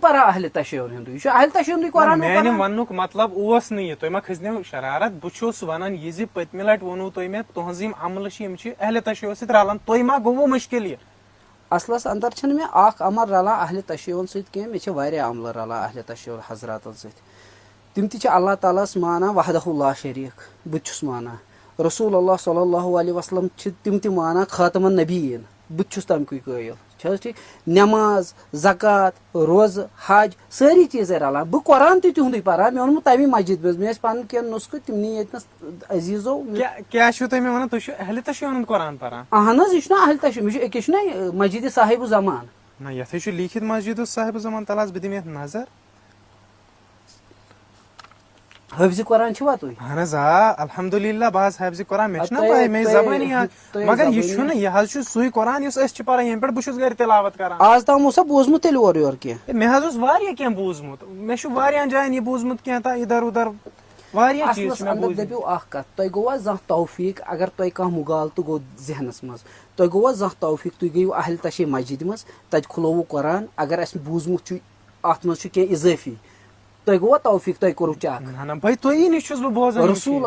پران اہل تشیعن ہندی یہ اہل تشیعن قرآن میانہ ونک مطلب اوس نہ یہ تُہۍ ما کھٔژنو شرارت بہٕ چھُس ونان یہ زِ پٔتمہِ لٹہِ ووٚنوٕ تۄہہِ مےٚ تُہنٛز یِم عملہٕ چھِ یِم چھِ اہل تشیع سۭتۍ رلان تۄہہِ ما گوٚوٕ مُشکل یہ اصلس اندر چھنہٕ مےٚ اکھ عمل رلان اہل تشیعن سۭتۍ کینٛہہ مےٚ چھِ واریاہ عملہٕ رلان اہل تشیع حضراتن سۭتۍ تم تہِ چھِ اللہ تعالیٰ ہس مانان وحدہ لا شریٖک بہٕ تہِ چھُس مانان رسول اللہ صلی اللہ علیہ وسلم چھِ تم تہِ مانان خاتم النبیین بہٕ تہِ چھُس تمکُے قٲیل چھِ حظ ٹھیٖک نٮ۪ماز زکات روزٕ حج سٲری چیٖزے رلان بہٕ قرآن تہِ تِہُنٛدُے پران مےٚ اوٚنمُت تمی مسجد منٛز مےٚ ٲسۍ پنٕنۍ کینٛہہ نُسخہٕ تِم نی ییٚتنس عزیٖزو کیٛاہ چھِو تُہۍ مےٚ ونان تُہۍ چھِو اہل تشیع ہُنٛد قرآن پران اہن حظ یہ چھُنہ اہل تشیع مےٚ چھُ أکیاہ چھُنہ مسجد صاحب زمان نہ یتھے چھُ لیٖکھِتھ مسجد صاحب زمان تل حظ بہٕ دِمہٕ یتھ نظر حٲفظِ قرآن چھِوا تُہۍ اہن حظ آ الحمدُاللہ بہٕ حظ حٲفظِ قرآن مےٚ چھُنہ پاے مےٚ چھِ زبٲنی یاد مگر یہِ چھُنہٕ یہِ حظ چھُ سُے قرآن یُس أسۍ چھِ پران ییٚمہِ پٮ۪ٹھ بہٕ چھُس گرِ تلاوت کران آز تام اوسا بوٗزمُت تیٚلہِ اورٕ یورٕ کینٛہہ مےٚ حظ اوس واریاہ کینٛہہ بوٗزمُت مےٚ چھُ واریاہن جاین یہِ بوٗزمُت کینٛہہ تہٕ اِدھر اُدھر واریاہ چیٖز چھِ اصلس مےٚ اندر بوٗزمٕتۍ دٔپِو اکھ کتھ تۄہہِ گوٚوا زانٛہہ توفیٖق اگر تۄہہِ کانٛہہ مُغالطہٕ گوٚو ذہنس منٛز تۄہہِ گوٚوا زانٛہہ توفیٖق تُہۍ گٔیِو اہل تشیع مسجد منٛز تتہِ کھُلووُ قرآن اگر اسہِ بوٗزمُت چھُ اتھ منٛز چھُ کینٛہہ اضٲفی تۄہہِ گوٚوا توفیٖق تۄہہِ کوٚروٕ چیک نہ نہ بھائی تُہی نِش چھُس بہٕ بوزان رسول